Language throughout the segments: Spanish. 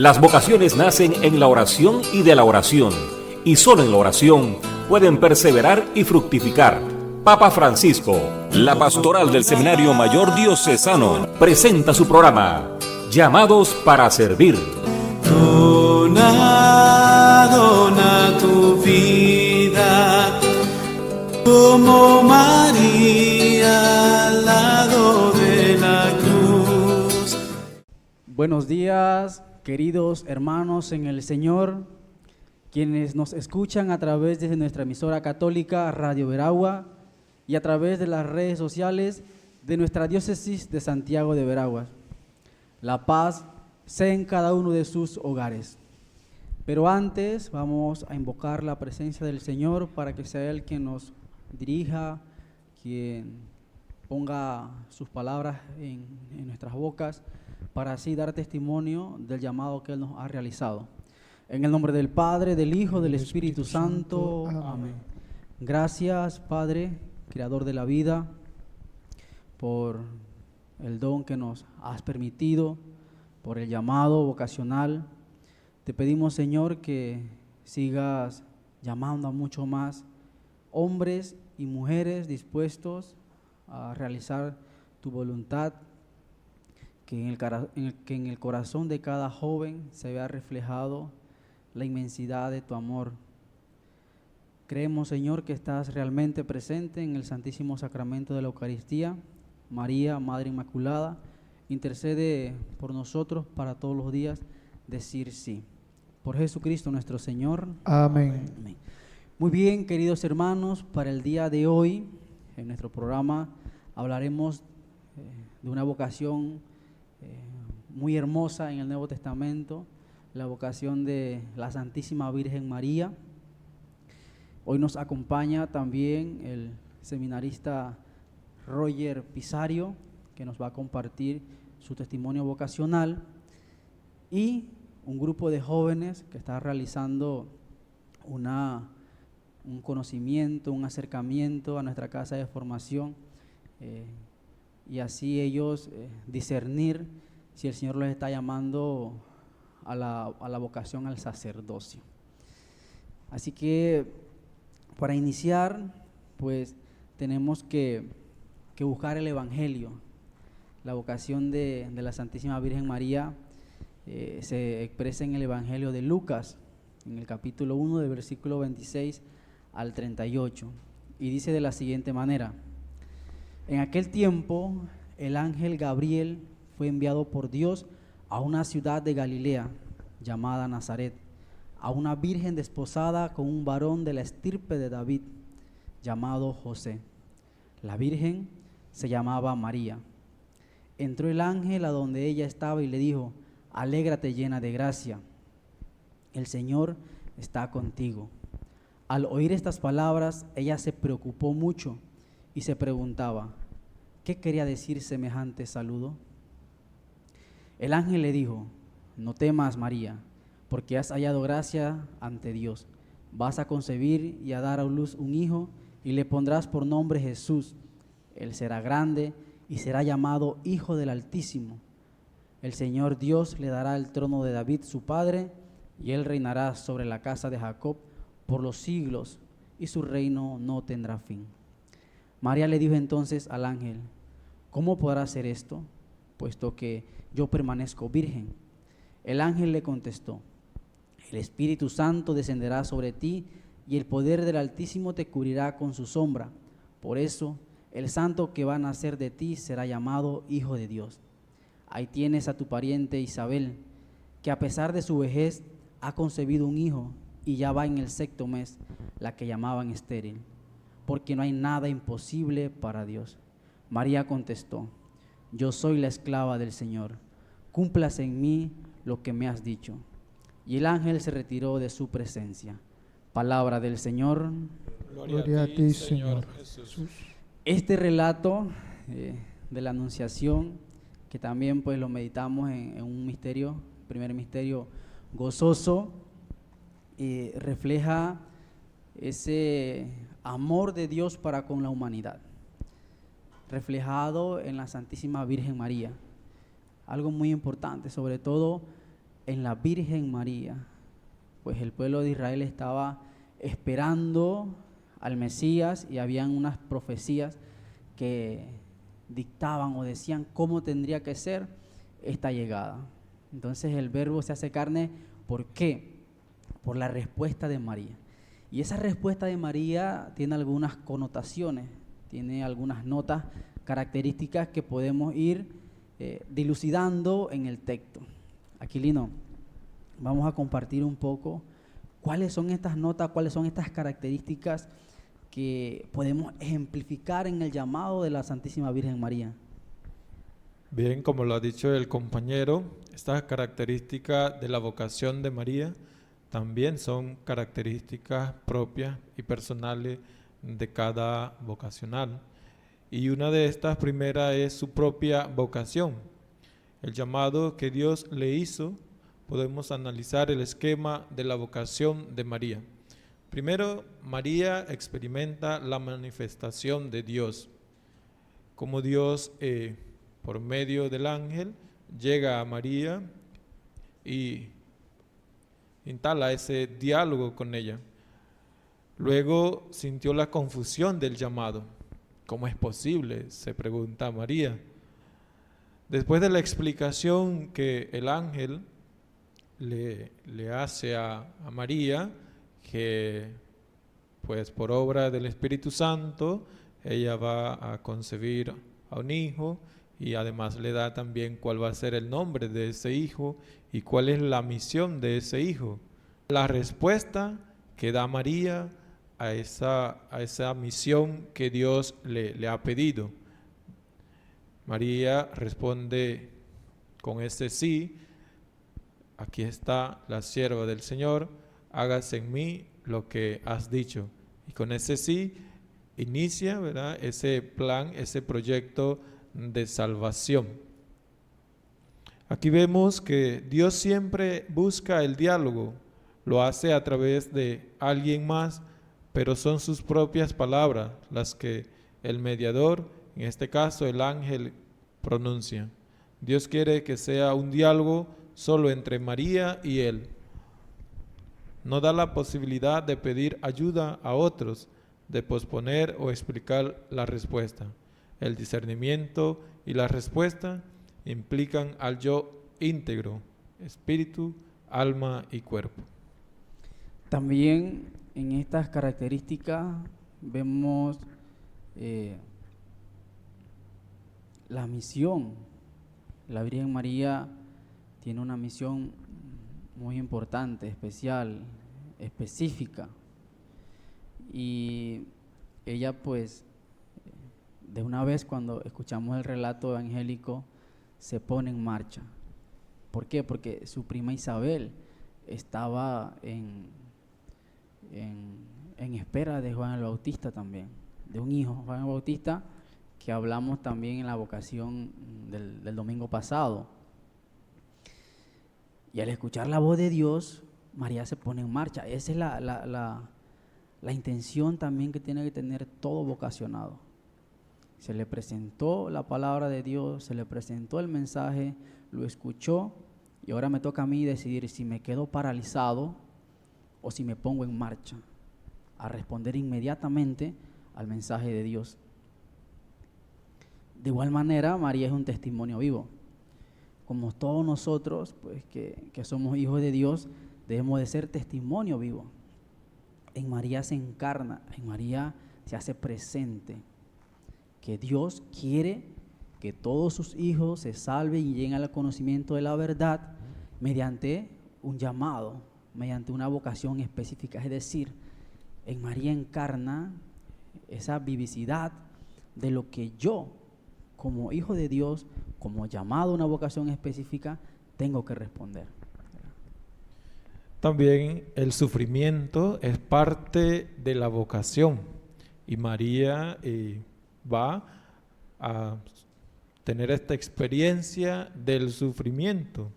Las vocaciones nacen en la oración y de la oración, y solo en la oración pueden perseverar y fructificar. Papa Francisco, la pastoral del Seminario Mayor Diocesano, presenta su programa, Llamados para Servir. Dona tu vida como María al lado de la cruz. Buenos días, queridos hermanos en el Señor, quienes nos escuchan a través de nuestra emisora católica Radio Veragua y a través de las redes sociales de nuestra diócesis de Santiago de Veraguas. La paz sea en cada uno de sus hogares. Pero antes vamos a invocar la presencia del Señor para que sea Él quien nos dirija, quien ponga sus palabras en nuestras bocas, para así dar testimonio del llamado que Él nos ha realizado. En el nombre del Padre, del Hijo, del Espíritu Santo. Amén. Gracias, Padre, Creador de la vida, por el don que nos has permitido, por el llamado vocacional. Te pedimos, Señor, que sigas llamando a mucho más hombres y mujeres dispuestos a realizar tu voluntad, que en el corazón de cada joven se vea reflejado la inmensidad de tu amor. Creemos, Señor, que estás realmente presente en el Santísimo Sacramento de la Eucaristía. María, Madre Inmaculada, intercede por nosotros para todos los días decir sí. Por Jesucristo nuestro Señor. Amén. Amén. Muy bien, queridos hermanos, para el día de hoy, en nuestro programa, hablaremos de una vocación muy hermosa en el Nuevo Testamento, la vocación de la Santísima Virgen María. Hoy nos acompaña también el seminarista Roger Pisario, que nos va a compartir su testimonio vocacional, y un grupo de jóvenes que está realizando un conocimiento, un acercamiento a nuestra casa de formación, y así ellos discernir si el Señor los está llamando a la vocación al sacerdocio. Así que para iniciar, pues tenemos que buscar el Evangelio. La vocación de la Santísima Virgen María se expresa en el Evangelio de Lucas, en el capítulo 1, del versículo 26 al 38, y dice de la siguiente manera: En aquel tiempo, el ángel Gabriel fue enviado por Dios a una ciudad de Galilea llamada Nazaret, a una virgen desposada con un varón de la estirpe de David, llamado José. La virgen se llamaba María. Entró el ángel a donde ella estaba y le dijo: Alégrate, llena de gracia, el Señor está contigo. Al oír estas palabras, ella se preocupó mucho y se preguntaba: ¿qué quería decir semejante saludo? El ángel le dijo: No temas, María, porque has hallado gracia ante Dios. Vas a concebir y a dar a luz un hijo, y le pondrás por nombre Jesús. Él será grande y será llamado Hijo del Altísimo. El Señor Dios le dará el trono de David su padre, y él reinará sobre la casa de Jacob por los siglos, y su reino no tendrá fin. María le dijo entonces al ángel: ¿Cómo podrá ser esto, puesto que yo permanezco virgen? El ángel le contestó: El Espíritu Santo descenderá sobre ti, y el poder del Altísimo te cubrirá con su sombra. Por eso, el santo que va a nacer de ti será llamado Hijo de Dios. Ahí tienes a tu pariente Isabel, que a pesar de su vejez ha concebido un hijo, y ya va en el 6º mes, la que llamaban estéril, porque no hay nada imposible para Dios. María contestó: Yo soy la esclava del Señor, cúmplase en mí lo que me has dicho. Y el ángel se retiró de su presencia. Palabra del Señor. Gloria a ti, Señor Jesús. Este relato de la Anunciación, que también pues lo meditamos en un misterio, primer misterio gozoso, refleja ese amor de Dios para con la humanidad, reflejado en la Santísima Virgen María. Algo muy importante, sobre todo en la Virgen María, pues el pueblo de Israel estaba esperando al Mesías y habían unas profecías que dictaban o decían cómo tendría que ser esta llegada. Entonces el Verbo se hace carne, ¿por qué? Por la respuesta de María. Y esa respuesta de María tiene algunas connotaciones, tiene algunas notas características que podemos ir dilucidando en el texto. Aquilino, vamos a compartir un poco cuáles son estas notas, cuáles son estas características que podemos ejemplificar en el llamado de la Santísima Virgen María. Bien, como lo ha dicho el compañero, estas características de la vocación de María también son características propias y personales de cada vocacional. Y una de estas primeras es su propia vocación. El llamado que Dios le hizo, podemos analizar el esquema de la vocación de María. Primero, María experimenta la manifestación de Dios. Como Dios, por medio del ángel, llega a María y instala ese diálogo con ella. Luego sintió la confusión del llamado. ¿Cómo es posible?, se pregunta María. Después de la explicación que el ángel le hace a María, que pues por obra del Espíritu Santo ella va a concebir a un hijo, y además le da también cuál va a ser el nombre de ese hijo y cuál es la misión de ese hijo. La respuesta que da María a esa misión que Dios le ha pedido. María responde con ese sí: aquí está la sierva del Señor, hágase en mí lo que has dicho. Y con ese sí inicia, ¿verdad?, ese plan, ese proyecto de salvación. Aquí vemos que Dios siempre busca el diálogo, lo hace a través de alguien más, pero son sus propias palabras las que el mediador, en este caso el ángel, pronuncia. Dios quiere que sea un diálogo solo entre María y él. No da la posibilidad de pedir ayuda a otros, de posponer o explicar la respuesta. El discernimiento y la respuesta implican al yo íntegro, espíritu, alma y cuerpo. También en estas características vemos la misión. La Virgen María tiene una misión muy importante, especial, específica. Y ella pues de una vez cuando escuchamos el relato evangélico se pone en marcha. ¿Por qué? Porque su prima Isabel estaba en espera de Juan el Bautista también, de un hijo, Juan el Bautista, que hablamos también en la vocación del domingo pasado. Y al escuchar la voz de Dios, María se pone en marcha. Esa es la intención también que tiene que tener todo vocacionado. Se le presentó la palabra de Dios, se le presentó el mensaje, lo escuchó, y ahora me toca a mí decidir si me quedo paralizado o si me pongo en marcha a responder inmediatamente al mensaje de Dios. De igual manera, María es un testimonio vivo. Como todos nosotros, pues que somos hijos de Dios, debemos de ser testimonio vivo. En María se encarna, en María se hace presente que Dios quiere que todos sus hijos se salven y lleguen al conocimiento de la verdad mediante un llamado, mediante una vocación específica. Es decir, en María encarna esa vivacidad de lo que yo, como hijo de Dios, como llamado a una vocación específica, tengo que responder. También el sufrimiento es parte de la vocación, y María va a tener esta experiencia del sufrimiento.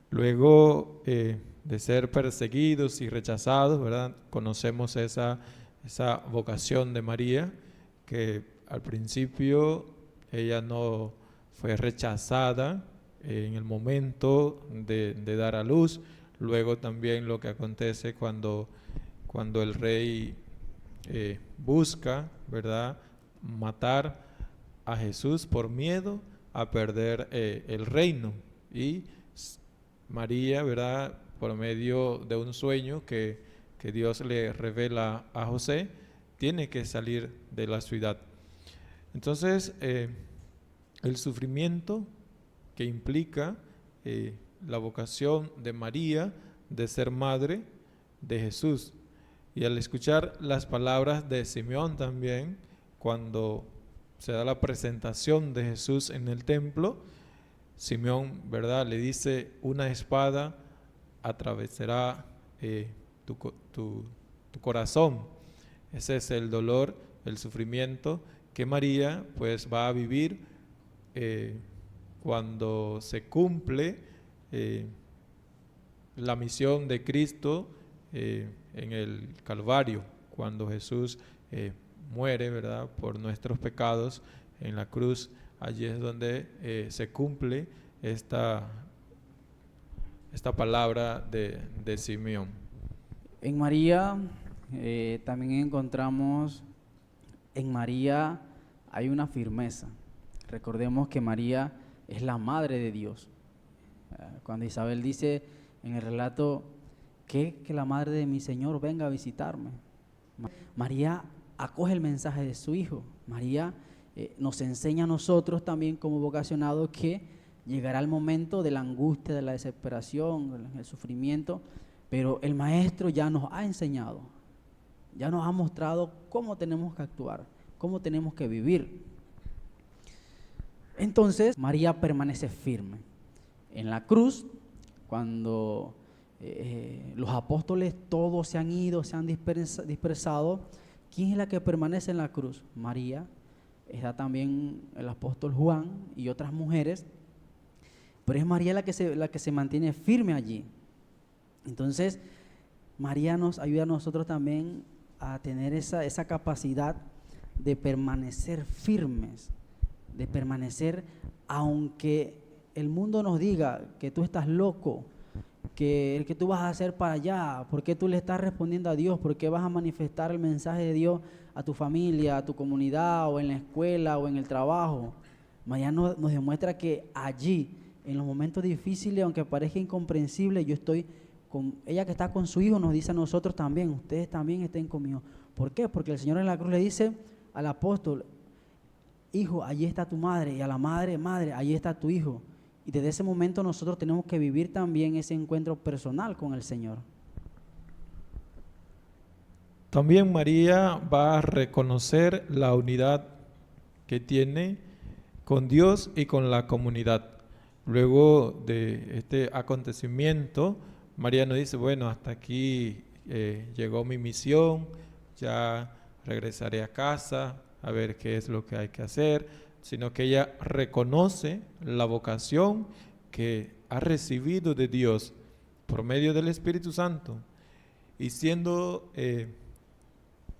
Luego de ser perseguidos y rechazados, ¿verdad?, conocemos esa vocación de María, que al principio ella no fue rechazada en el momento de dar a luz, luego también lo que acontece cuando el rey busca, ¿verdad?, matar a Jesús por miedo a perder el reino, y María, ¿verdad?, por medio de un sueño que Dios le revela a José, tiene que salir de la ciudad. Entonces, el sufrimiento que implica la vocación de María de ser madre de Jesús. Y al escuchar las palabras de Simeón también, cuando se da la presentación de Jesús en el templo, Simeón, ¿verdad?, le dice: una espada atravesará tu corazón. Ese es el dolor, el sufrimiento que María pues va a vivir cuando se cumple la misión de Cristo en el Calvario, cuando Jesús muere, ¿verdad?, por nuestros pecados en la cruz. Allí es donde se cumple esta palabra de Simeón. En María también encontramos, en María hay una firmeza. Recordemos que María es la madre de Dios. Cuando Isabel dice en el relato que la madre de mi Señor venga a visitarme, María acoge el mensaje de su hijo. María nos enseña a nosotros también como vocacionados que llegará el momento de la angustia, de la desesperación, el sufrimiento, pero el Maestro ya nos ha enseñado, ya nos ha mostrado cómo tenemos que actuar, cómo tenemos que vivir. Entonces María permanece firme. En la cruz, cuando los apóstoles todos se han ido, se han dispersado, ¿quién es la que permanece en la cruz? María. Está también el apóstol Juan y otras mujeres, pero es María la que se mantiene firme allí. Entonces María nos ayuda a nosotros también a tener esa capacidad de permanecer firmes, de permanecer aunque el mundo nos diga que tú estás loco, que tú vas a hacer para allá, ¿por qué tú le estás respondiendo a Dios? ¿Por qué vas a manifestar el mensaje de Dios a tu familia, a tu comunidad, o en la escuela, o en el trabajo? María nos demuestra que allí, en los momentos difíciles, aunque parezca incomprensible, yo estoy con ella, que está con su hijo, nos dice a nosotros también: ustedes también estén conmigo. ¿Por qué? Porque el Señor en la cruz le dice al apóstol: hijo, allí está tu madre, y a la madre: madre, allí está tu hijo. Y desde ese momento nosotros tenemos que vivir también ese encuentro personal con el Señor. También María va a reconocer la unidad que tiene con Dios y con la comunidad. Luego de este acontecimiento, María nos dice: bueno, hasta aquí llegó mi misión, ya regresaré a casa a ver qué es lo que hay que hacer, sino que ella reconoce la vocación que ha recibido de Dios por medio del Espíritu Santo, y siendo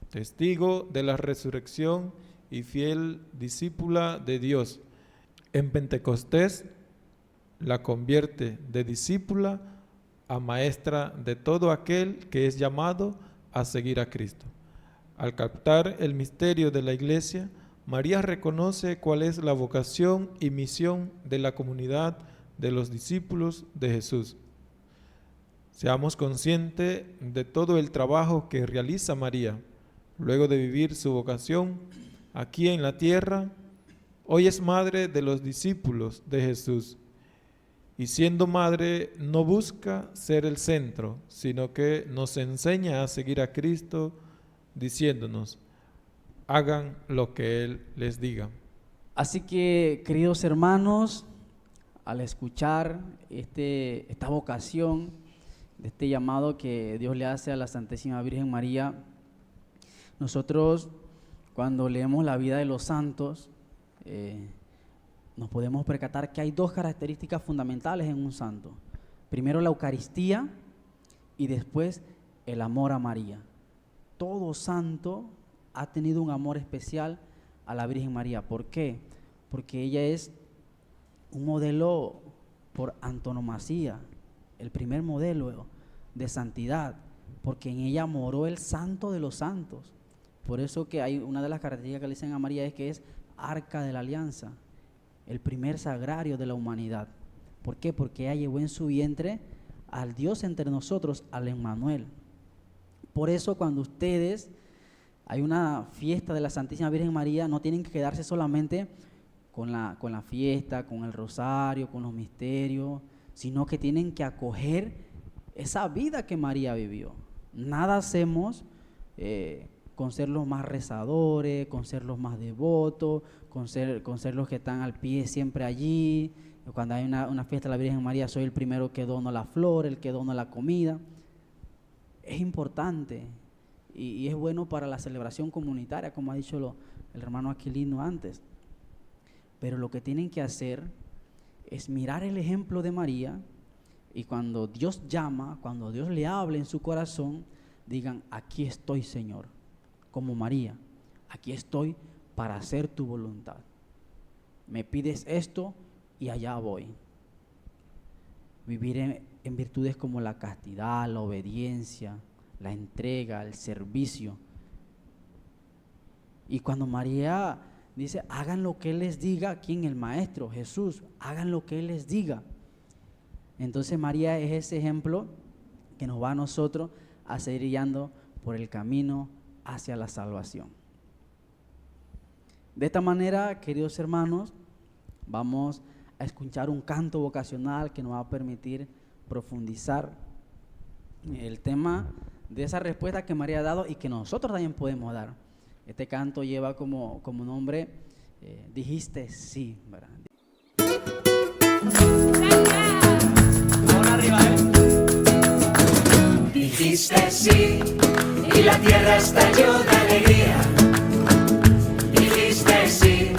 testigo de la resurrección y fiel discípula de Dios, en Pentecostés la convierte de discípula a maestra de todo aquel que es llamado a seguir a Cristo. Al captar el misterio de la Iglesia, María reconoce cuál es la vocación y misión de la comunidad de los discípulos de Jesús. Seamos conscientes de todo el trabajo que realiza María. Luego de vivir su vocación aquí en la tierra, hoy es madre de los discípulos de Jesús. Y siendo madre, no busca ser el centro, sino que nos enseña a seguir a Cristo, diciéndonos: hagan lo que Él les diga. Así que, queridos hermanos, al escuchar esta vocación, este llamado que Dios le hace a la Santísima Virgen María, nosotros, cuando leemos la vida de los santos, nos podemos percatar que hay dos características fundamentales en un santo. Primero, la Eucaristía, y después el amor a María. Todo santo ha tenido un amor especial a la Virgen María. ¿Por qué? Porque ella es un modelo por antonomasia, el primer modelo de santidad, porque en ella moró el santo de los santos. Por eso que hay una de las características que le dicen a María es que es arca de la alianza, el primer sagrario de la humanidad. ¿Por qué? Porque ella llevó en su vientre al Dios entre nosotros, al Emmanuel. Por eso cuando ustedes, hay una fiesta de la Santísima Virgen María, no tienen que quedarse solamente con la fiesta, con el rosario, con los misterios, sino que tienen que acoger esa vida que María vivió. Nada hacemos con ser los más rezadores, con ser los más devotos, con ser los que están al pie siempre allí. Cuando hay una fiesta de la Virgen María, soy el primero que dono la flor, el que dono la comida. Es importante y es bueno para la celebración comunitaria, como ha dicho el hermano Aquilino antes. Pero lo que tienen que hacer es mirar el ejemplo de María y cuando Dios llama, cuando Dios le hable en su corazón, digan, aquí estoy, Señor, como María, aquí estoy para hacer tu voluntad. Me pides esto y allá voy. Vivir en virtudes como la castidad, la obediencia, la entrega, el servicio. Y cuando María dice, hagan lo que Él les diga, ¿quién? El Maestro, Jesús, hagan lo que Él les diga. Entonces María es ese ejemplo que nos va a nosotros a seguir guiando por el camino hacia la salvación. De esta manera, queridos hermanos, vamos a escuchar un canto vocacional que nos va a permitir profundizar el tema de esa respuesta que María ha dado y que nosotros también podemos dar. Este canto lleva como nombre, dijiste sí, ¿verdad? Dijiste sí y la tierra estalló de alegría. Dijiste sí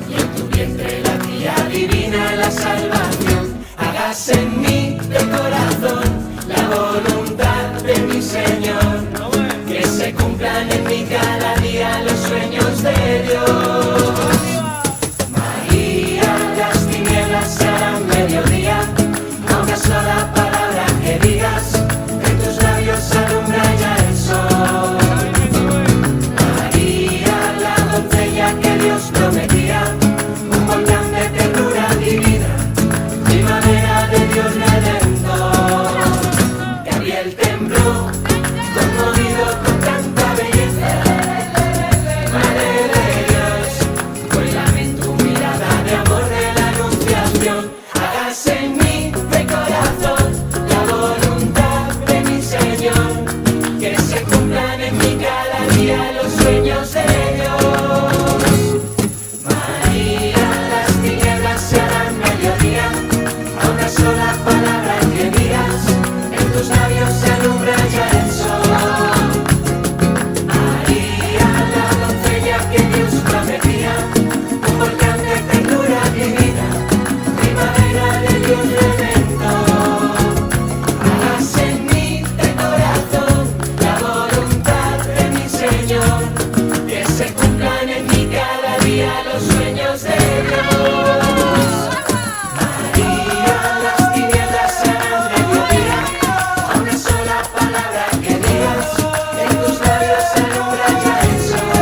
y en tu vientre latía divina la salvación. Hágase en mí de corazón la voluntad de mi Señor, que se cumplan en mí cada día los sueños de Dios. María, las tinieblas se harán mediodía, a una sola palabra que digas, en tus labios alumbra ya el sol. María, la doncella que Dios prometía, un volcán de ternura divina, primavera de Dios redentor. Gabriel tembló, conmovido con tanta belleza. Madre de Dios, cuélame en tu mirada de amor de la anunciación. Hágase en mí de corazón la voluntad de mi Señor, que se cumplan en mí cada día los sueños de Dios. María, las tinieblas se harán mediodía, a una sola palabra que digas, en tus labios se alumbra ya el sol. María, la doncella que Dios prometía, un volcán de ternura divina, primavera de Dios redentor. Hágase en mí de corazón la voluntad de mi Señor, que se cumplan en mí cada día los sueños de Dios. María, las tinieblas se harán mediodía, a una sola palabra que digas, en tus labios se alumbra ya el sol.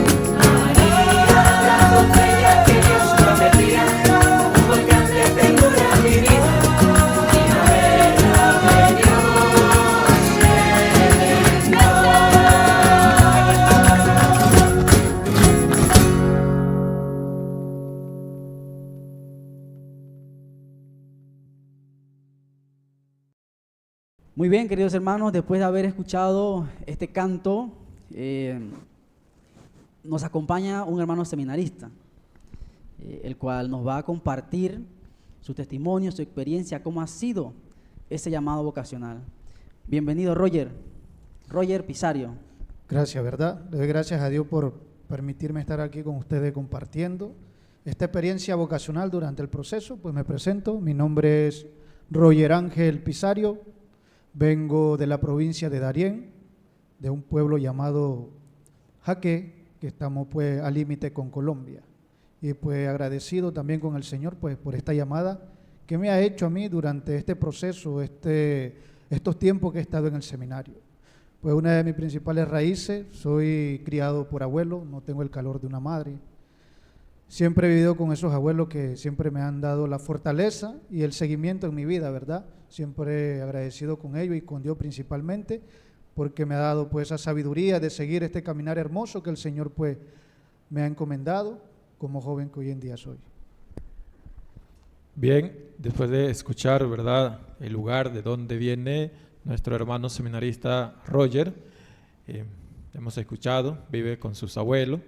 María, la doncella que Dios prometía, un volcán de ternura divina, primavera de Dios Muy bien, queridos hermanos, después de haber escuchado este canto, nos acompaña un hermano seminarista, el cual nos va a compartir su testimonio, su experiencia, cómo ha sido ese llamado vocacional. Bienvenido, Roger Pisario. Gracias, ¿verdad? Le doy gracias a Dios por permitirme estar aquí con ustedes compartiendo esta experiencia vocacional durante el proceso. Pues me presento, mi nombre es Roger Ángel Pisario, vengo de la provincia de Darién, de un pueblo llamado Jaque, que estamos pues al límite con Colombia. Y pues agradecido también con el Señor pues por esta llamada ¿Qué me ha hecho a mí durante este proceso, estos tiempos que he estado en el seminario? Pues una de mis principales raíces, soy criado por abuelo, no tengo el calor de una madre. Siempre he vivido con esos abuelos que siempre me han dado la fortaleza y el seguimiento en mi vida, ¿verdad? Siempre agradecido con ellos y con Dios principalmente, porque me ha dado pues esa sabiduría de seguir este caminar hermoso que el Señor pues me ha encomendado como joven que hoy en día soy. Bien, después de escuchar, ¿verdad?, el lugar de donde viene nuestro hermano seminarista Roger, hemos escuchado, vive con sus abuelos,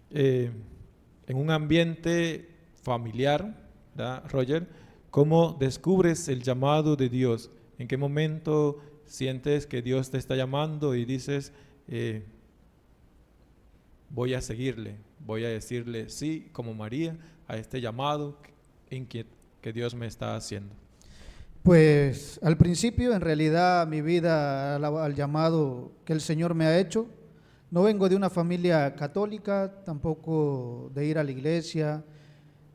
en un ambiente familiar, ¿verdad, Roger? ¿Cómo descubres el llamado de Dios? ¿En qué momento sientes que Dios te está llamando y dices, voy a seguirle, voy a decirle sí, como María, a este llamado que Dios me está haciendo? Pues al principio, en realidad, mi vida al llamado que el Señor me ha hecho, no vengo de una familia católica, tampoco de ir a la iglesia.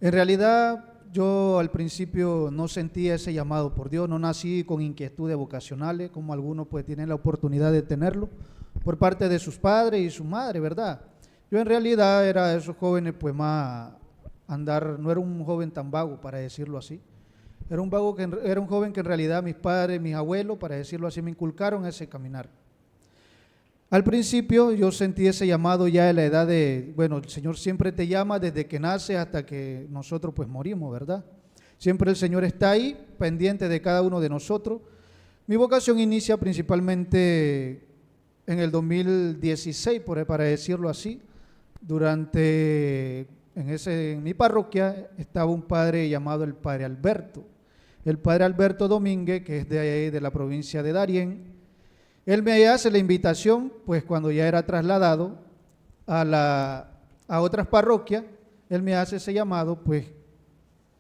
En realidad, yo al principio no sentía ese llamado por Dios, no nací con inquietudes vocacionales, como algunos pues tienen la oportunidad de tenerlo, por parte de sus padres y su madre, ¿verdad? Yo en realidad era de esos jóvenes pues más no era un joven tan vago, para decirlo así. Era un joven que en realidad mis padres, mis abuelos, para decirlo así, me inculcaron ese caminar. Al principio yo sentí ese llamado ya en la edad de, bueno, el Señor siempre te llama desde que naces hasta que nosotros pues morimos, ¿verdad? Siempre el Señor está ahí, pendiente de cada uno de nosotros. Mi vocación inicia principalmente en el 2016, para decirlo así. En mi parroquia estaba un padre llamado el Padre Alberto. El Padre Alberto Domínguez, que es de la provincia de Darién. Él me hace la invitación, pues cuando ya era trasladado a otras parroquias, él me hace ese llamado, pues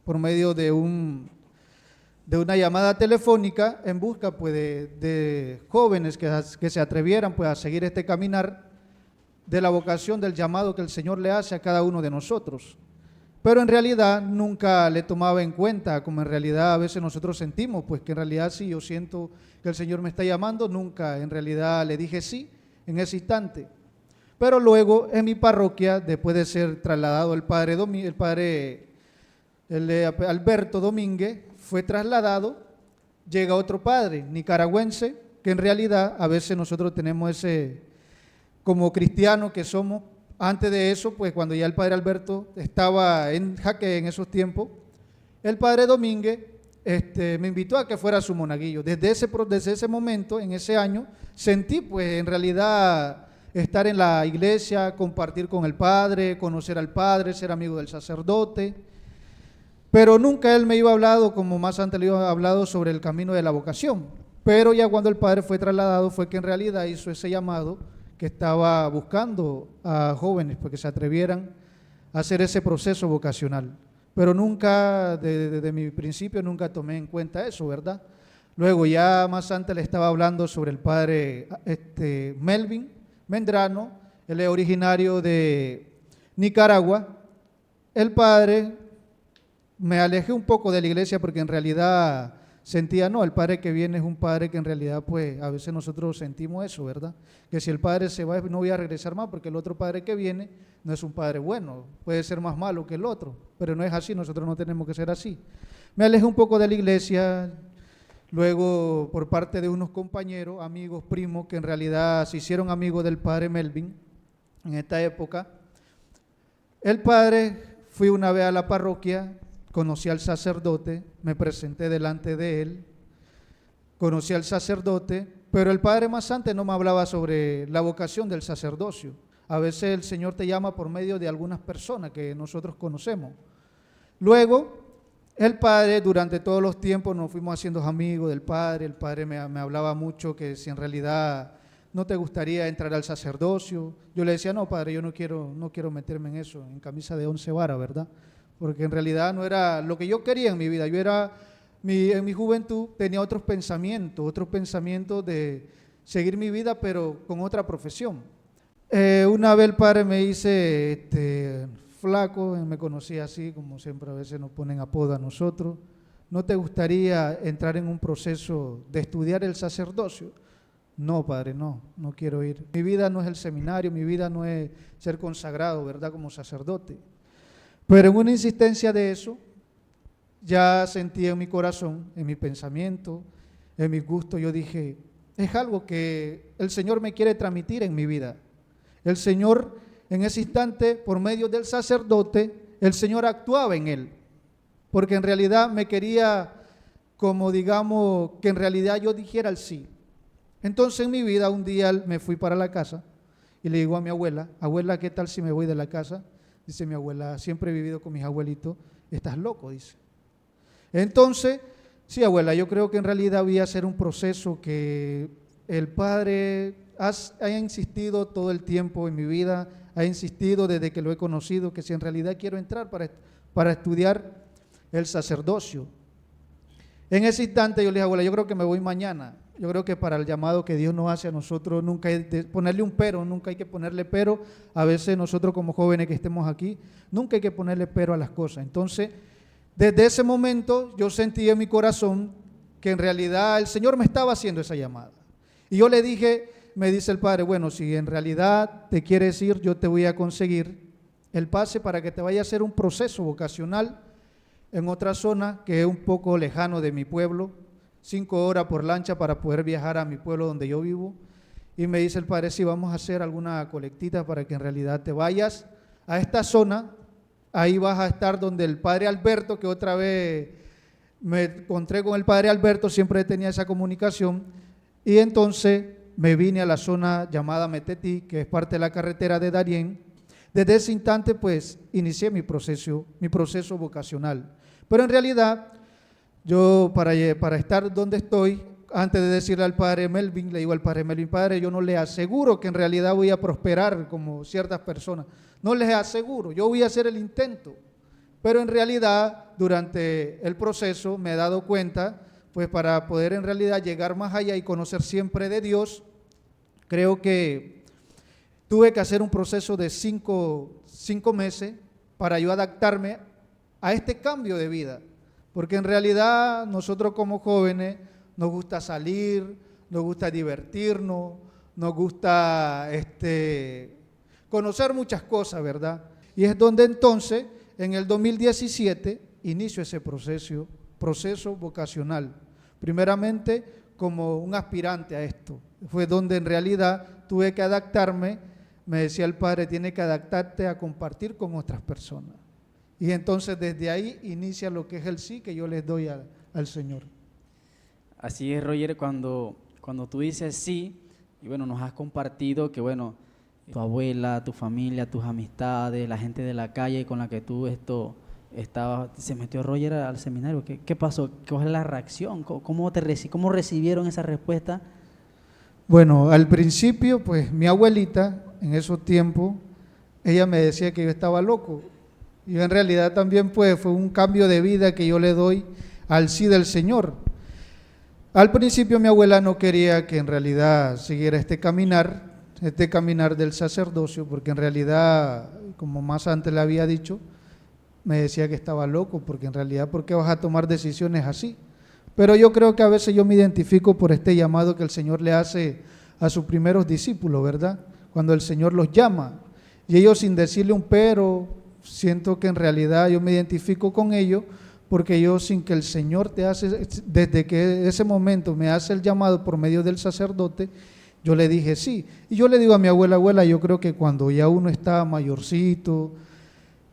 por medio de una llamada telefónica en busca pues de jóvenes que se atrevieran pues a seguir este caminar de la vocación, del llamado que el Señor le hace a cada uno de nosotros. Pero en realidad nunca le tomaba en cuenta, como en realidad a veces nosotros sentimos, pues que en realidad sí, yo siento que el Señor me está llamando, nunca en realidad le dije sí en ese instante. Pero luego en mi parroquia, después de ser trasladado el padre Alberto Domínguez, fue trasladado, llega otro padre nicaragüense, que en realidad a veces nosotros tenemos como cristianos que somos. Antes de eso, pues cuando ya el padre Alberto estaba en jaque en esos tiempos, el padre Domínguez me invitó a que fuera su monaguillo. Desde ese momento, en ese año, sentí pues en realidad estar en la iglesia, compartir con el padre, conocer al padre, ser amigo del sacerdote. Pero nunca él me iba hablado, como más antes le iba hablado, sobre el camino de la vocación. Pero ya cuando el padre fue trasladado fue que en realidad hizo ese llamado, que estaba buscando a jóvenes porque se atrevieran a hacer ese proceso vocacional. Pero nunca, desde mi principio, nunca tomé en cuenta eso, ¿verdad? Luego ya más antes le estaba hablando sobre el padre Melvin Mendrano, él es originario de Nicaragua. El padre, me alejé un poco de la iglesia porque en realidad sentía, no, el padre que viene es un padre que en realidad pues a veces nosotros sentimos eso, ¿verdad? Que si el padre se va no voy a regresar más porque el otro padre que viene no es un padre bueno, puede ser más malo que el otro, pero no es así, nosotros no tenemos que ser así. Me alejé un poco de la iglesia, luego por parte de unos compañeros, amigos, primos, que en realidad se hicieron amigos del padre Melvin en esta época. El padre, fui una vez a la parroquia, conocí al sacerdote, me presenté delante de él, conocí al sacerdote, pero el padre más antes no me hablaba sobre la vocación del sacerdocio. A veces el Señor te llama por medio de algunas personas que nosotros conocemos. Luego, el padre, durante todos los tiempos nos fuimos haciendo amigos del padre. El padre me hablaba mucho que si en realidad no te gustaría entrar al sacerdocio. Yo le decía, no padre, yo no quiero meterme en eso, en camisa de 11 varas, ¿verdad? Porque en realidad no era lo que yo quería en mi vida. En mi juventud tenía otros pensamientos de seguir mi vida, pero con otra profesión. Una vez el padre me dice, flaco, me conocía así, como siempre a veces nos ponen apodo a nosotros. ¿No te gustaría entrar en un proceso de estudiar el sacerdocio? No, padre, no quiero ir. Mi vida no es el seminario, mi vida no es ser consagrado, ¿verdad?, como sacerdote. Pero en una insistencia de eso, ya sentí en mi corazón, en mi pensamiento, en mi gusto, yo dije, es algo que el Señor me quiere transmitir en mi vida. El Señor, en ese instante, por medio del sacerdote, el Señor actuaba en él, porque en realidad me quería, como digamos, que en realidad yo dijera el sí. Entonces en mi vida un día me fui para la casa y le digo a mi abuela, abuela, ¿qué tal si me voy de la casa? Dice mi abuela, siempre he vivido con mis abuelitos, estás loco, dice. Entonces, sí, abuela, yo creo que en realidad voy a hacer un proceso que el Padre ha insistido todo el tiempo en mi vida, ha insistido desde que lo he conocido, que si en realidad quiero entrar para estudiar el sacerdocio. En ese instante yo le dije, abuela, yo creo que me voy mañana. Yo creo que para el llamado que Dios nos hace a nosotros nunca hay que ponerle un pero, nunca hay que ponerle pero. A veces nosotros como jóvenes que estemos aquí, nunca hay que ponerle pero a las cosas. Entonces, desde ese momento yo sentí en mi corazón que en realidad el Señor me estaba haciendo esa llamada. Y yo le dije, me dice el Padre, bueno, si en realidad te quieres ir, yo te voy a conseguir el pase para que te vaya a hacer un proceso vocacional en otra zona que es un poco lejano de mi pueblo, 5 horas por lancha para poder viajar a mi pueblo donde yo vivo. Y me dice el Padre, sí, vamos a hacer alguna colectita para que en realidad te vayas a esta zona. Ahí vas a estar donde el Padre Alberto, que otra vez me encontré con el Padre Alberto, siempre tenía esa comunicación. Y entonces me vine a la zona llamada Metetí, que es parte de la carretera de Darién. Desde ese instante, pues, inicié mi proceso vocacional. Pero en realidad, yo para estar donde estoy, antes de decirle al Padre Melvin, le digo al Padre Melvin, Padre, yo no le aseguro que en realidad voy a prosperar como ciertas personas. No les aseguro, yo voy a hacer el intento. Pero en realidad, durante el proceso me he dado cuenta, pues para poder en realidad llegar más allá y conocer siempre de Dios, creo que tuve que hacer un proceso de 5 meses para yo adaptarme a este cambio de vida. Porque en realidad nosotros como jóvenes nos gusta salir, nos gusta divertirnos, nos gusta conocer muchas cosas, ¿verdad? Y es donde entonces, en el 2017, inicio ese proceso vocacional. Primeramente, como un aspirante a esto. Fue donde en realidad tuve que adaptarme, me decía el Padre, tiene que adaptarte a compartir con otras personas. Y entonces desde ahí inicia lo que es el sí que yo les doy al Señor. Así es, Roger, cuando tú dices sí, y bueno, nos has compartido que bueno, tu abuela, tu familia, tus amistades, la gente de la calle con la que tú se metió Roger al seminario. ¿Qué pasó? ¿Cuál es la reacción? ¿Cómo recibieron esa respuesta? Bueno, al principio, pues mi abuelita, en esos tiempos, ella me decía que yo estaba loco. Y en realidad también pues fue un cambio de vida que yo le doy al sí del Señor. Al principio mi abuela no quería que en realidad siguiera este caminar del sacerdocio, porque en realidad, como más antes le había dicho, me decía que estaba loco, porque en realidad, ¿por qué vas a tomar decisiones así? Pero yo creo que a veces yo me identifico por este llamado que el Señor le hace a sus primeros discípulos, ¿verdad? Cuando el Señor los llama, y ellos sin decirle un pero, siento que en realidad yo me identifico con ellos, porque yo sin que el Señor te hace, desde que ese momento me hace el llamado por medio del sacerdote, yo le dije sí. Y yo le digo a mi abuela, yo creo que cuando ya uno está mayorcito,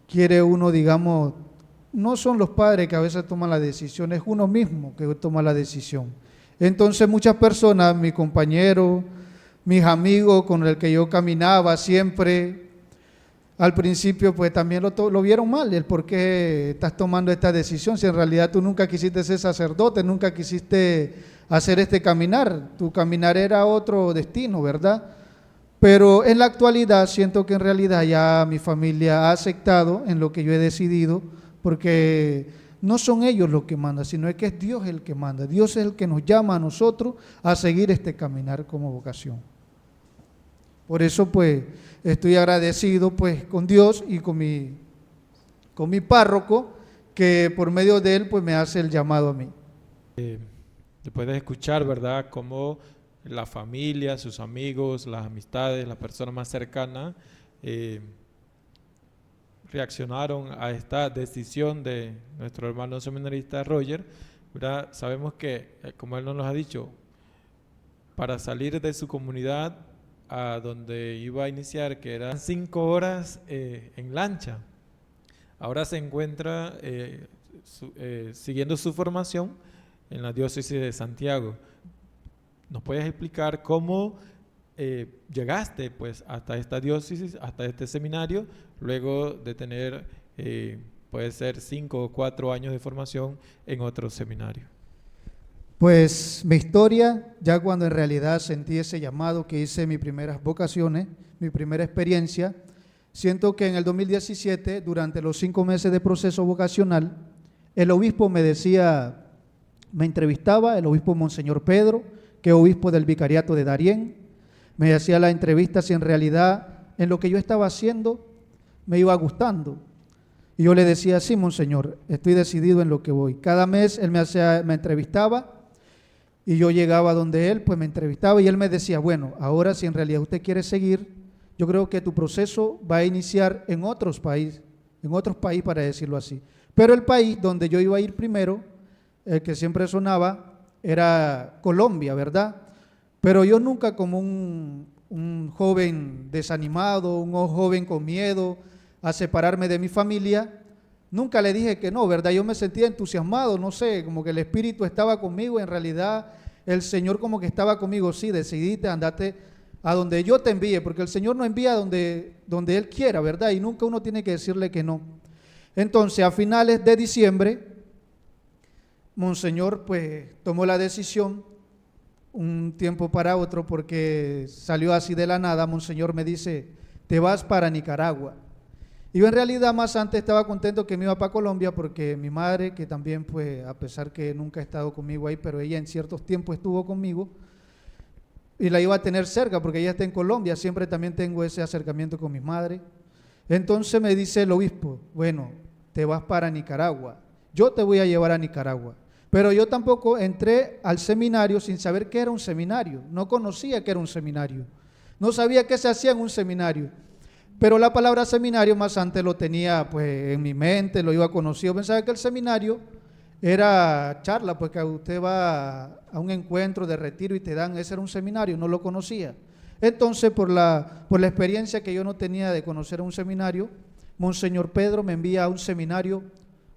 quiere uno, digamos, no son los padres que a veces toman la decisión, es uno mismo que toma la decisión. Entonces muchas personas, mis compañeros, mis amigos con el que yo caminaba siempre, al principio pues también lo vieron mal, el por qué estás tomando esta decisión, si en realidad tú nunca quisiste ser sacerdote, nunca quisiste hacer este caminar, tu caminar era otro destino, ¿verdad? Pero en la actualidad siento que en realidad ya mi familia ha aceptado en lo que yo he decidido, porque no son ellos los que mandan, sino es que es Dios el que manda, Dios es el que nos llama a nosotros a seguir este caminar como vocación. Por eso pues estoy agradecido pues con Dios y con mi con mi párroco, que por medio de él pues me hace el llamado a mí. Puedes escuchar, ¿verdad?, cómo la familia, sus amigos, las amistades, las personas más cercanas reaccionaron a esta decisión de nuestro hermano seminarista Roger, ¿verdad? Sabemos que, como él nos ha dicho, para salir de su comunidad a donde iba a iniciar, que eran 5 horas en lancha, ahora se encuentra siguiendo su formación en la diócesis de Santiago. ¿Nos puedes explicar cómo llegaste pues hasta esta diócesis, hasta este seminario, luego de tener, puede ser 5 o 4 años de formación en otro seminario? Pues mi historia, ya cuando en realidad sentí ese llamado, que hice mis primeras vocaciones, mi primera experiencia, siento que en el 2017, durante los 5 meses de proceso vocacional, el obispo me decía, me entrevistaba, el obispo Monseñor Pedro, que es obispo del vicariato de Darién, me hacía la entrevista si en realidad en lo que yo estaba haciendo me iba gustando. Y yo le decía, sí, Monseñor, estoy decidido en lo que voy. Cada mes él me entrevistaba y yo llegaba donde él, pues me entrevistaba y él me decía, bueno, ahora si en realidad usted quiere seguir, yo creo que tu proceso va a iniciar en otros países para decirlo así. Pero el país donde yo iba a ir primero, el que siempre sonaba, era Colombia, ¿verdad? Pero yo nunca como un joven desanimado, un joven con miedo a separarme de mi familia, nunca le dije que no, ¿verdad? Yo me sentía entusiasmado, no sé, como que el Espíritu estaba conmigo, en realidad el Señor como que estaba conmigo, sí, decidiste, andate a donde yo te envíe, porque el Señor nos envía donde Él quiera, ¿verdad? Y nunca uno tiene que decirle que no. Entonces, a finales de diciembre, Monseñor pues tomó la decisión un tiempo para otro, porque salió así de la nada. Monseñor me dice, te vas para Nicaragua. Y yo en realidad más antes estaba contento que me iba para Colombia, porque mi madre, que también pues a pesar que nunca ha estado conmigo ahí, pero ella en ciertos tiempos estuvo conmigo, y la iba a tener cerca porque ella está en Colombia, siempre también tengo ese acercamiento con mi madre. Entonces me dice el obispo, bueno, te vas para Nicaragua, yo te voy a llevar a Nicaragua. Pero yo tampoco entré al seminario sin saber qué era un seminario, no conocía qué era un seminario, no sabía qué se hacía en un seminario. Pero la palabra seminario más antes lo tenía pues en mi mente, lo iba conocido, pensaba que el seminario era charla, pues que usted va a un encuentro de retiro y te dan, ese era un seminario, no lo conocía. Entonces por la experiencia que yo no tenía de conocer un seminario, Monseñor Pedro me envía a un seminario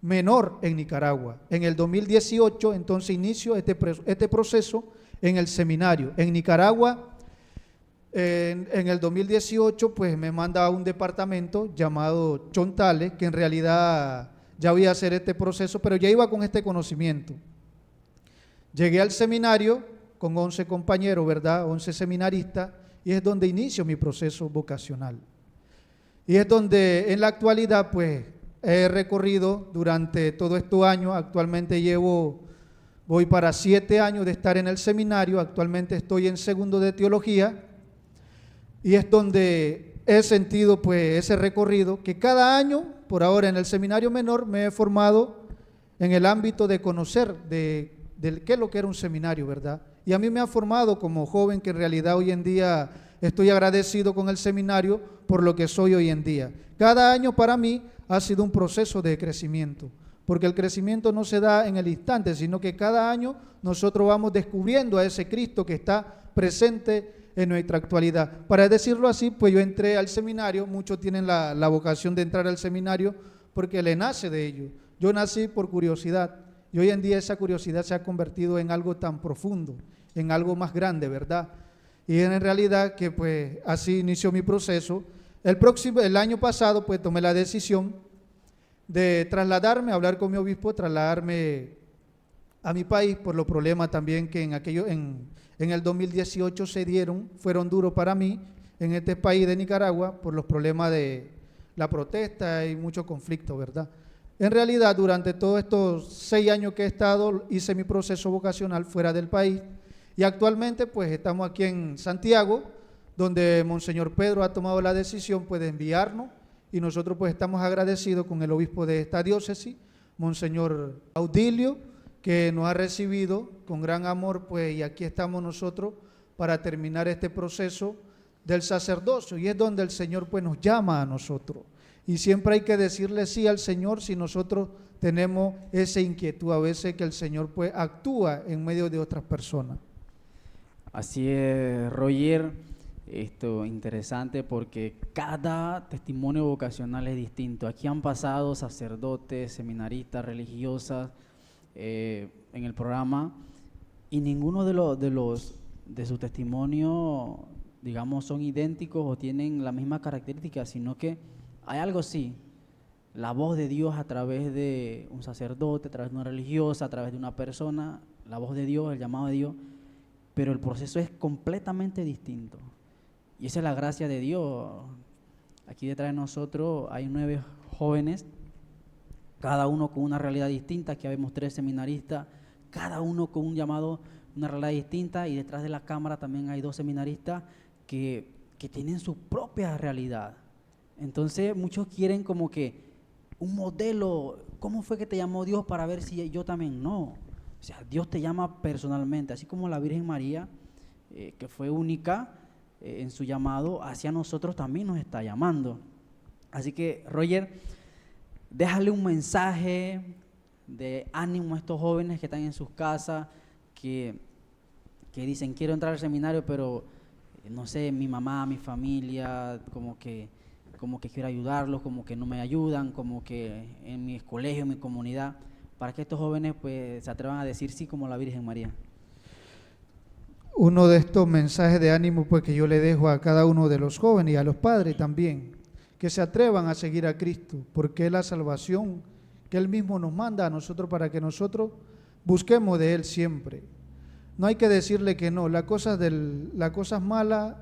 menor en Nicaragua. En el 2018 entonces inicio este proceso en el seminario. En Nicaragua, en el 2018 pues me manda a un departamento llamado Chontales, que en realidad ya voy a hacer este proceso, pero ya iba con este conocimiento. Llegué al seminario con 11 compañeros, ¿verdad? 11 seminaristas, y es donde inicio mi proceso vocacional. Y es donde en la actualidad pues he recorrido durante todos estos años. Actualmente voy para 7 años de estar en el seminario. Actualmente estoy en segundo de teología, y es donde he sentido pues ese recorrido, que cada año, por ahora en el seminario menor, me he formado en el ámbito de conocer de qué es lo que era un seminario, ¿verdad? Y a mí me ha formado como joven, que en realidad hoy en día estoy agradecido con el seminario por lo que soy hoy en día. Cada año para mí ha sido un proceso de crecimiento, porque el crecimiento no se da en el instante, sino que cada año nosotros vamos descubriendo a ese Cristo que está presente en nuestra actualidad. Para decirlo así, pues yo entré al seminario, muchos tienen la vocación de entrar al seminario porque le nace de ello. Yo nací por curiosidad, y hoy en día esa curiosidad se ha convertido en algo tan profundo, en algo más grande, ¿verdad? Y en realidad que pues así inició mi proceso. El año pasado pues tomé la decisión de trasladarme, hablar con mi obispo, trasladarme a mi país por los problemas también que en el 2018 fueron duros para mí en este país de Nicaragua, por los problemas de la protesta y mucho conflicto, ¿verdad? En realidad, durante todos estos 6 años que he estado, hice mi proceso vocacional fuera del país, y actualmente pues estamos aquí en Santiago, donde Monseñor Pedro ha tomado la decisión pues de enviarnos y nosotros pues estamos agradecidos con el obispo de esta diócesis, Monseñor Audilio, que nos ha recibido con gran amor, pues, y aquí estamos nosotros para terminar este proceso del sacerdocio, y es donde el Señor pues nos llama a nosotros, y siempre hay que decirle sí al Señor si nosotros tenemos esa inquietud a veces que el Señor pues actúa en medio de otras personas. Así es, Roger, esto interesante porque cada testimonio vocacional es distinto. Aquí han pasado sacerdotes, seminaristas, religiosas en el programa, y ninguno de sus testimonios, digamos, son idénticos o tienen la misma característica, sino que hay algo sí, la voz de Dios a través de un sacerdote, a través de una religiosa, a través de una persona, la voz de Dios, el llamado de Dios, pero el proceso es completamente distinto. Y esa es la gracia de Dios. Aquí detrás de nosotros hay 9 jóvenes, cada uno con una realidad distinta. Aquí vemos 3 seminaristas, cada uno con un llamado, una realidad distinta, y detrás de la cámara también hay 2 seminaristas que tienen su propia realidad. Entonces muchos quieren como que un modelo, ¿cómo fue que te llamó Dios para ver si yo también? No, o sea, Dios te llama personalmente, así como la Virgen María, que fue única en su llamado, hacia nosotros también nos está llamando. Así que, Roger, déjale un mensaje de ánimo a estos jóvenes que están en sus casas, que dicen, quiero entrar al seminario, pero no sé, mi mamá, mi familia, como que quiero ayudarlos, como que no me ayudan, como que en mi colegio, en mi comunidad, para que estos jóvenes pues se atrevan a decir sí como la Virgen María. Uno de estos mensajes de ánimo pues que yo le dejo a cada uno de los jóvenes y a los padres también, que se atrevan a seguir a Cristo, porque es la salvación que Él mismo nos manda a nosotros para que nosotros busquemos de Él siempre. No hay que decirle que no, las cosas malas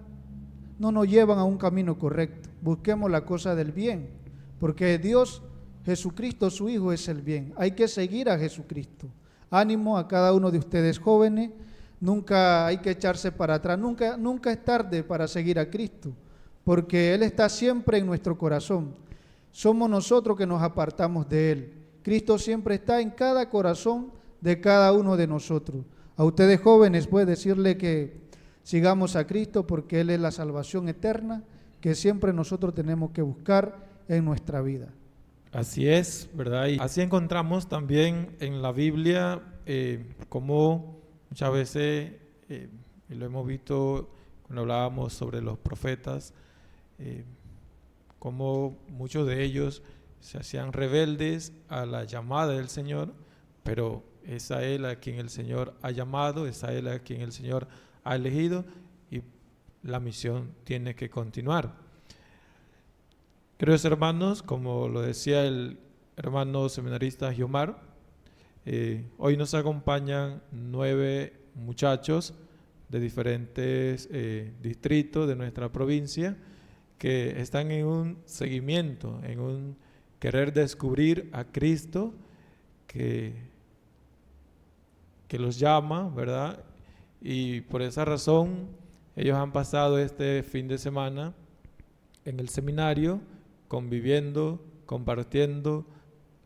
no nos llevan a un camino correcto. Busquemos la cosa del bien, porque Dios, Jesucristo, su Hijo, es el bien. Hay que seguir a Jesucristo. Ánimo a cada uno de ustedes jóvenes, nunca hay que echarse para atrás, nunca es tarde para seguir a Cristo, porque Él está siempre en nuestro corazón. Somos nosotros que nos apartamos de Él. Cristo siempre está en cada corazón de cada uno de nosotros. A ustedes jóvenes puedo decirle que sigamos a Cristo porque Él es la salvación eterna que siempre nosotros tenemos que buscar en nuestra vida. Así es, ¿verdad? Y así encontramos también en la Biblia como muchas veces, y lo hemos visto cuando hablábamos sobre los profetas, como muchos de ellos se hacían rebeldes a la llamada del Señor, pero es a Él a quien el Señor ha llamado, es a Él a quien el Señor ha elegido, y la misión tiene que continuar. Queridos hermanos, como lo decía el hermano seminarista Giomar, hoy nos acompañan 9 muchachos de diferentes distritos de nuestra provincia que están en un seguimiento, en un querer descubrir a Cristo que los llama, ¿verdad? Y por esa razón ellos han pasado este fin de semana en el seminario, conviviendo, compartiendo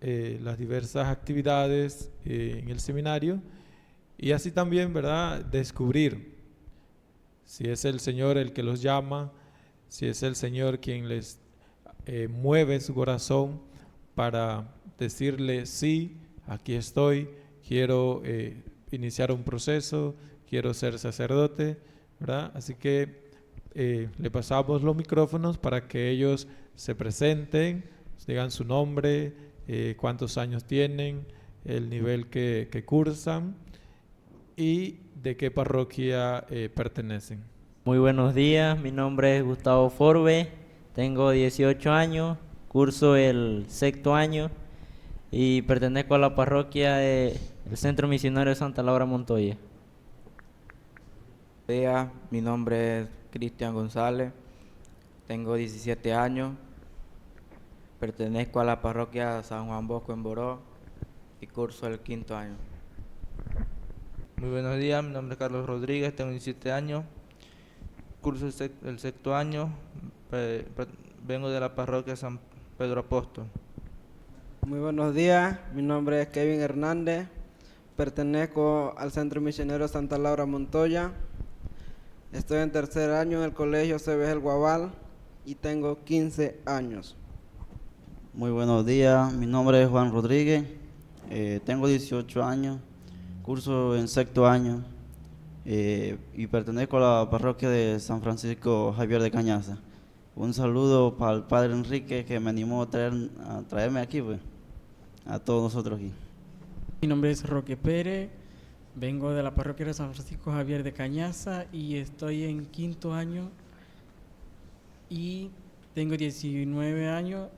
las diversas actividades en el seminario, y así también, ¿verdad?, descubrir si es el Señor el que los llama, si es el Señor quien les mueve su corazón para decirle sí, aquí estoy, quiero iniciar un proceso, quiero ser sacerdote, ¿verdad? Así que le pasamos los micrófonos para que ellos se presenten, digan su nombre, cuántos años tienen, el nivel que cursan y de qué parroquia pertenecen. Muy buenos días, mi nombre es Gustavo Forbe, tengo 18 años, curso el 6º año y pertenezco a la parroquia del Centro Misionario de Santa Laura Montoya. Buenos días, mi nombre es Cristian González, tengo 17 años, pertenezco a la parroquia San Juan Bosco en Boró y curso el 5º año. Muy buenos días, mi nombre es Carlos Rodríguez, tengo 17 años, curso el 6º año, vengo de la parroquia Pedro Apóstol. Muy buenos días, mi nombre es Kevin Hernández, pertenezco al Centro Misionero Santa Laura Montoya, estoy en tercer año en el Colegio CBG El Guabal y tengo 15 años. Muy buenos días, mi nombre es Juan Rodríguez, tengo 18 años, curso en sexto año y pertenezco a la parroquia de San Francisco Javier de Cañaza. Un saludo para el Padre Enrique que me animó a traerme aquí, pues, a todos nosotros aquí. Mi nombre es Roque Pérez, vengo de la parroquia de San Francisco Javier de Cañaza y estoy en quinto año y tengo 19 años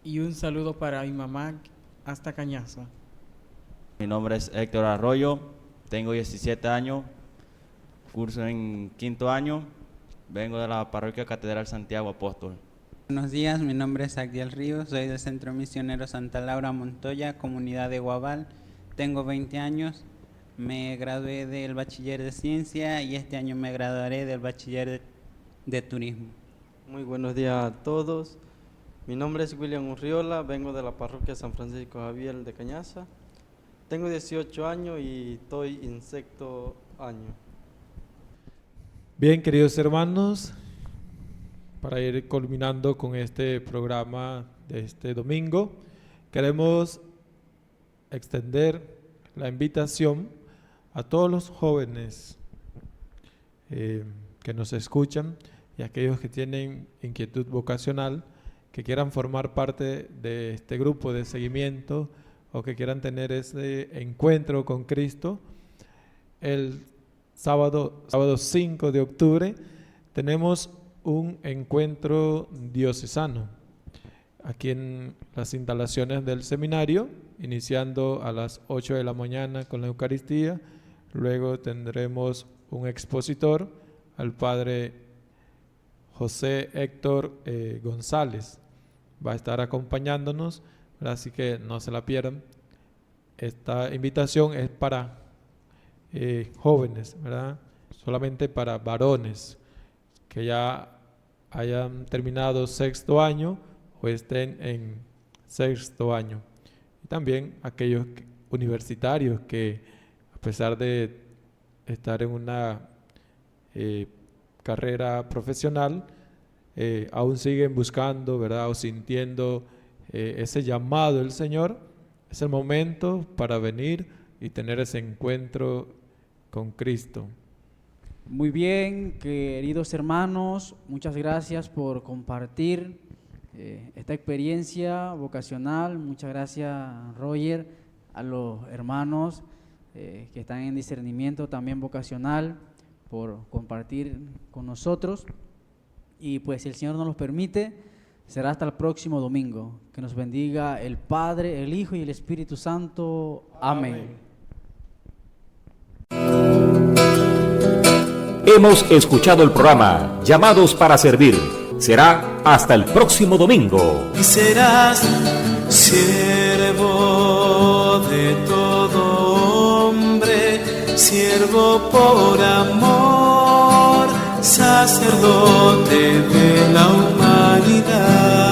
y un saludo para mi mamá hasta Cañaza. Mi nombre es Héctor Arroyo, tengo 17 años, curso en quinto año, vengo de la parroquia Catedral Santiago Apóstol. Buenos días, mi nombre es Agdiel Ríos, soy del Centro Misionero Santa Laura Montoya, comunidad de Guabal, tengo 20 años, me gradué del bachiller de ciencia y este año me graduaré del bachiller de turismo. Muy buenos días a todos, mi nombre es William Urriola, vengo de la parroquia San Francisco Javier de Cañaza, tengo 18 años y estoy en sexto año. Bien, queridos hermanos, para ir culminando con este programa de este domingo, queremos extender la invitación a todos los jóvenes que nos escuchan y aquellos que tienen inquietud vocacional, que quieran formar parte de este grupo de seguimiento o que quieran tener ese encuentro con Cristo. El sábado 5 de octubre tenemos un encuentro diocesano aquí en las instalaciones del seminario, iniciando a las 8 de la mañana con la Eucaristía. Luego tendremos un expositor, al padre José Héctor González. Va a estar acompañándonos, así que no se la pierdan. Esta invitación es para jóvenes, ¿verdad? Solamente para varones que ya hayan terminado sexto año o estén en sexto año. Y también aquellos universitarios que, a pesar de estar en una carrera profesional, aún siguen buscando, ¿verdad? O sintiendo ese llamado del Señor. Es el momento para venir y tener ese encuentro con Cristo. Muy bien, queridos hermanos, muchas gracias por compartir esta experiencia vocacional. Muchas gracias, Roger, a los hermanos que están en discernimiento también vocacional por compartir con nosotros. Y pues si el Señor nos lo permite, será hasta el próximo domingo. Que nos bendiga el Padre, el Hijo y el Espíritu Santo. Amén. Hemos escuchado el programa Llamados para Servir. Será hasta el próximo domingo. Y serás siervo de todo hombre, siervo por amor, sacerdote de la humanidad.